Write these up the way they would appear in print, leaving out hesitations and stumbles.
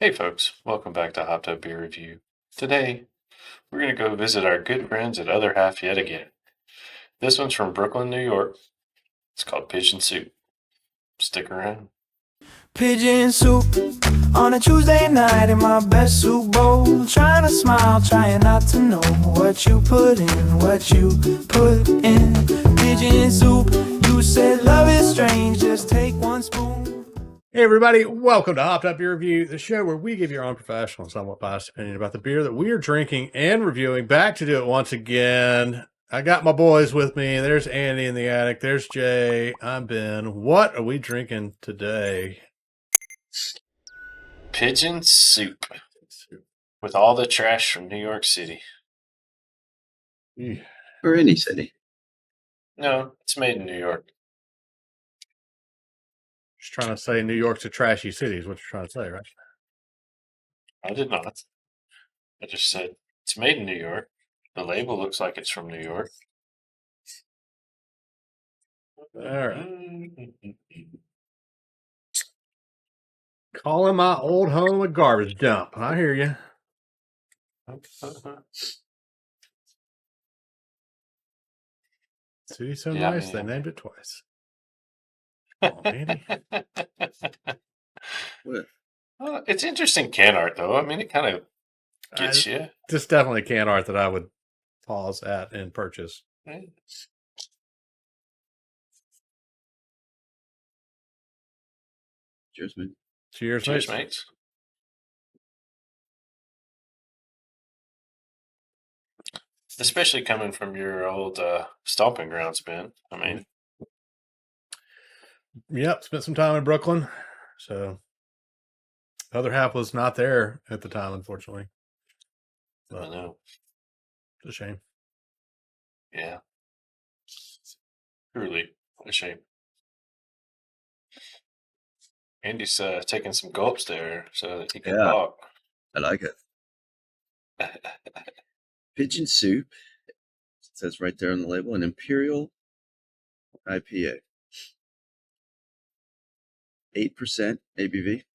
Hey folks, welcome back to Hot Tub Beer Review. Today, we're going to go visit our good friends at Other Half yet again. This one's from Brooklyn, New York. It's called Pigeon Soup. Stick around. Pigeon soup on a Tuesday night in my best soup bowl. Trying to smile, trying not to know what you put in, what you put in. Pigeon soup, you said love is strange, just take one spoon. Hey everybody, welcome to Hopped Up Beer Review, the show where we give your unprofessional and somewhat biased opinion about the beer that we are drinking and reviewing. Back to do it once again. I got my boys with me. There's Andy in the attic. There's Jay. I'm Ben. What are we drinking today? Pigeon Soup. With all the trash from New York City. Or any city. No, it's made in New York. Just trying to say New York's a trashy city is what you're trying to say, right? I did not. I just said it's made in New York. The label looks like it's from New York. All right. Calling my old home a garbage dump. I hear you. City's so Yeah, nice, man. they named it twice. Oh, Andy. What? Well, it's interesting can art, though. I mean, it kind of gets you. This definitely can art that I would pause at and purchase. Cheers, man. Cheers, Cheers, mates. mates. Especially coming from your old stomping grounds, Ben. I mean, Yep, spent some time in Brooklyn. So the other half was not there at the time, unfortunately. But I know. it's a shame. Yeah. Truly a shame. Andy's taking some gulps there so that he can Yeah. talk. I like it. Pigeon soup. It says right there on the label, an Imperial IPA. 8% ABV.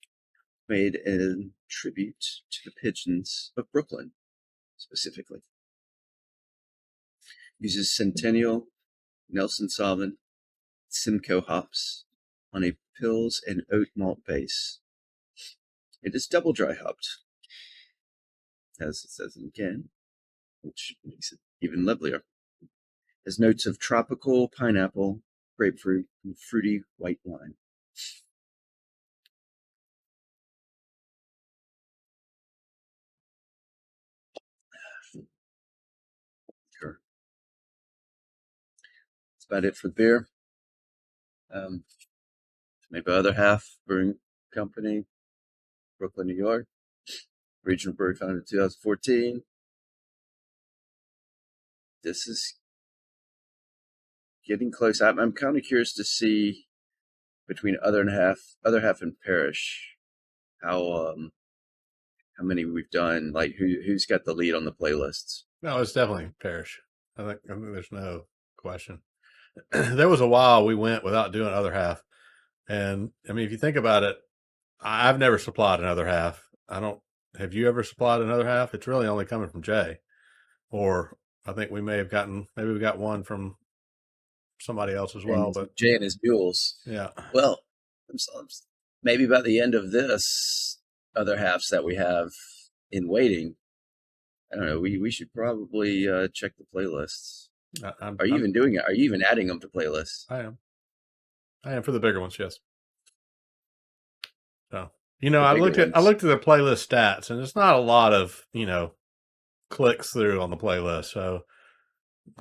Made in tribute to the pigeons of Brooklyn, specifically. Uses Centennial, Nelson Sauvin, Simcoe hops on a Pils and oat malt base. It is double dry hopped, as it says in the can, which makes it even lovelier. Has notes of tropical pineapple, grapefruit, and fruity white wine. Sure. That's about it for the beer. Made by Other Half Brewing Company, Brooklyn, New York. Regional brewery founded in 2014. This is getting close. I'm kind of curious to see between Other Half and Parish how many we've done. Like who's got the lead on the playlists? No, it's definitely Parish. I think there's no question. There was a while we went without doing Other Half. And I mean, if you think about it, I've never supplied another half. Have you ever supplied another half? It's really only coming from Jay. Or I think maybe we got one from somebody else as well. But Jay and his mules. Yeah. Well, maybe by the end of this, Other Halves that we have in waiting, I don't know. We should probably check the playlists. Are you even doing it? Are you even adding them to playlists? I am for the bigger ones, yes. So I looked at the playlist stats, and it's not a lot of clicks through on the playlist. So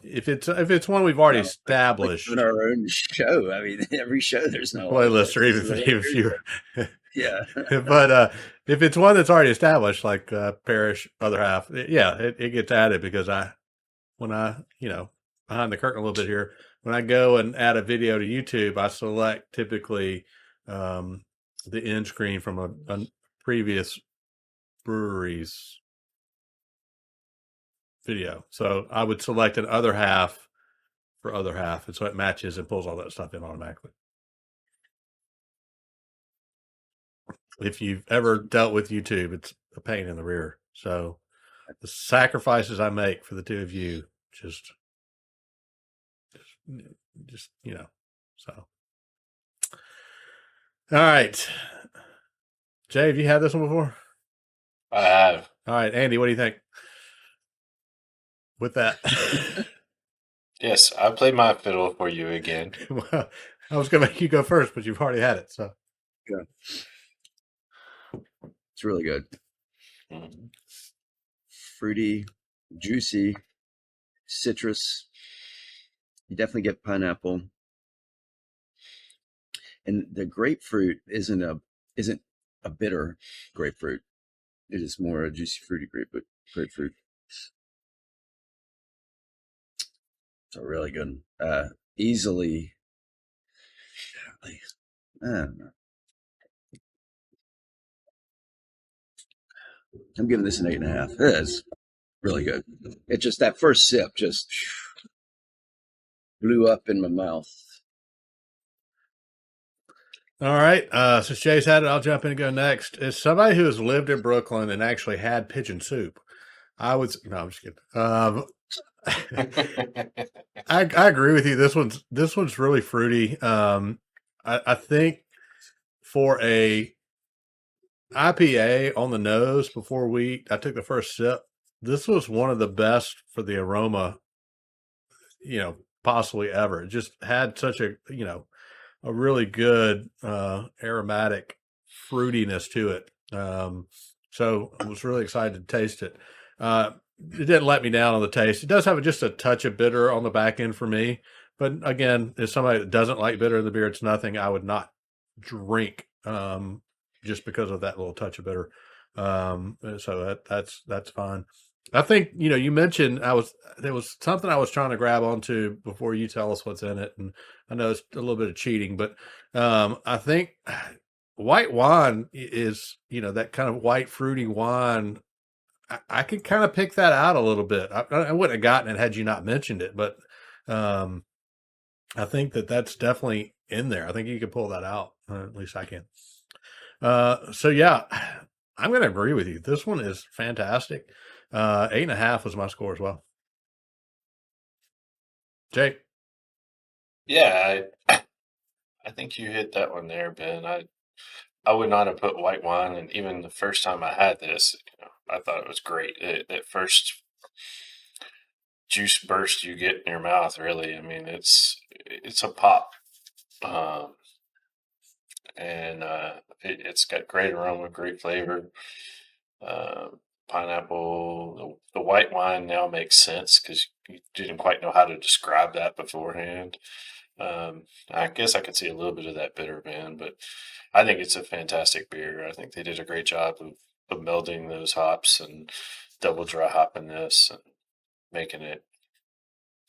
if it's one we've already established in our own show, I mean, every show there's no playlists or even fewer. Yeah. But if it's one that's already established, like Parish, Other Half, it gets added because when I behind the curtain a little bit here, when I go and add a video to YouTube, I select typically the end screen from a previous brewery's video. So I would select an Other Half for Other Half, and so it matches and pulls all that stuff in automatically. if you've ever dealt with YouTube, it's a pain in the rear. So the sacrifices I make for the two of you, just so. All right. Jay, have you had this one before? I have. All right, Andy, what do you think with that? Yes, I played my fiddle for you again. Well, I was going to make you go first, but you've already had it. So It's really good. Mhm. Fruity, juicy, citrus. You definitely get pineapple. And the grapefruit isn't a bitter grapefruit. It is more a juicy, fruity grapefruit. So really good. Easily, I don't know. I'm giving this an 8.5. It is really good. It just, that first sip just blew up in my mouth. all right. Since Jay's had it, I'll jump in and go next. As somebody who has lived in Brooklyn and actually had pigeon soup, I'm just kidding. I agree with you. This one's really fruity. I think for a IPA on the nose before I took the first sip, this was one of the best for the aroma, possibly ever. It just had such a really good aromatic fruitiness to it. So I was really excited to taste it. It didn't let me down on the taste. It does have just a touch of bitter on the back end for me. But again, as somebody that doesn't like bitter in the beer, it's nothing I would not drink just because of that little touch of bitter. So that's fine. I think, you mentioned there was something I was trying to grab onto before you tell us what's in it. And I know it's a little bit of cheating, but I think white wine is, that kind of white fruity wine. I could kind of pick that out a little bit. I wouldn't have gotten it had you not mentioned it, but I think that's definitely in there. I think you could pull that out. At least I can. So yeah, I'm going to agree with you. This one is fantastic. 8.5 was my score as well. Jake. Yeah, I think you hit that one there, Ben. I would not have put white wine, and even the first time I had this, I thought it was great. That first juice burst you get in your mouth, really. I mean, it's a pop, and it's got great aroma, great flavor. Pineapple. The white wine now makes sense because you didn't quite know how to describe that beforehand. I guess I could see a little bit of that bitter, Ben, but I think it's a fantastic beer. I think they did a great job of melding those hops and double dry hopping this and making it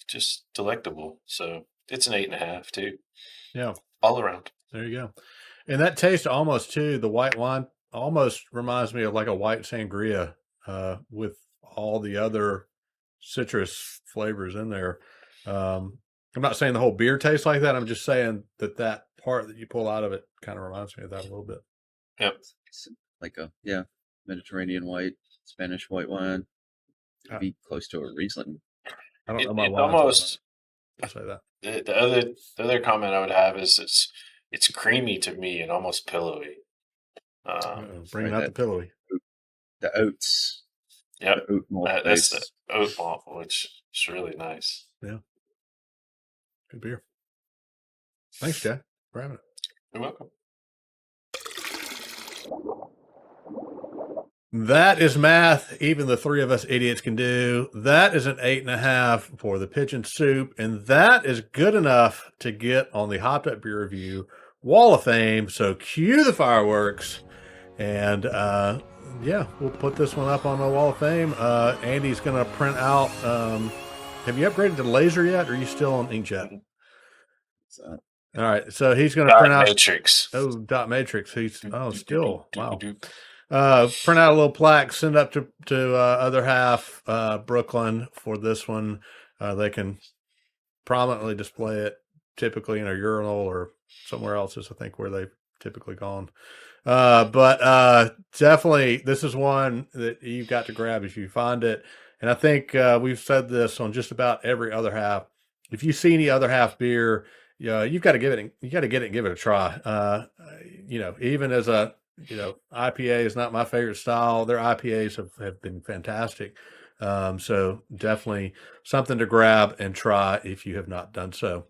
just delectable. So it's an 8.5 too. Yeah. All around. There you go. And that taste almost too, the white wine almost reminds me of like a white sangria with all the other citrus flavors in there. I'm not saying the whole beer tastes like that. I'm just saying that part that you pull out of it kind of reminds me of that a little bit. Yep. It's like Mediterranean white, Spanish white wine. It'd be close to a Riesling. I don't know my wine. Almost. I'll say that. The other comment I would have is it's creamy to me and almost pillowy. Bring out the pillowy. The oats. Yep. The oat malt That's base. the oat malt, which is really nice. Yeah. Good beer. Thanks, Jay, for having it. You're welcome. That is math even the three of us idiots can do. That is an 8.5 for the Pigeon Soup, and that is good enough to get on the Hopped Up Beer Review Wall of Fame. So cue the fireworks, and we'll put this one up on the Wall of Fame. Andy's going to print out. Have you upgraded to laser yet, or are you still on inkjet? All right, so he's going to print out matrix. Dot matrix. He's still wow. Print out a little plaque, send up to other half Brooklyn for this one. They can prominently display it, typically in a urinal or somewhere else is I think where they've typically gone. But definitely, this is one that you've got to grab if you find it. And I think we've said this on just about every other half. If you see any other half beer, you've got to give it. You got to get it and give it a try. Even as a IPA is not my favorite style. Their IPAs have been fantastic. So definitely something to grab and try if you have not done so.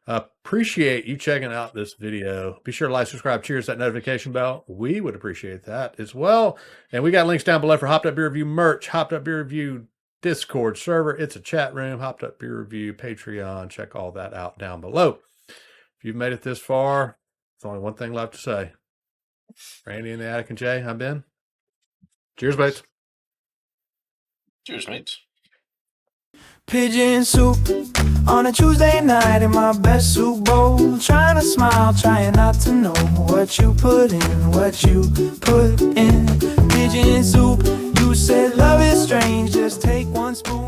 Appreciate you checking out this video. Be sure to like, subscribe, cheers, that notification bell. We would appreciate that as well. And we got links down below for Hopped Up Beer Review merch, Hopped Up Beer Review Discord server. It's a chat room, Hopped Up Beer Review, Patreon. Check all that out down below. If you've made it this far, there's only one thing left to say. Randy in the attic and Jay, I'm Ben. Cheers, mates. Cheers, mates. Pigeon soup on a Tuesday night in my best soup bowl. Trying to smile, trying not to know what you put in, what you put in. Pigeon soup, you said love is strange, just take one spoon.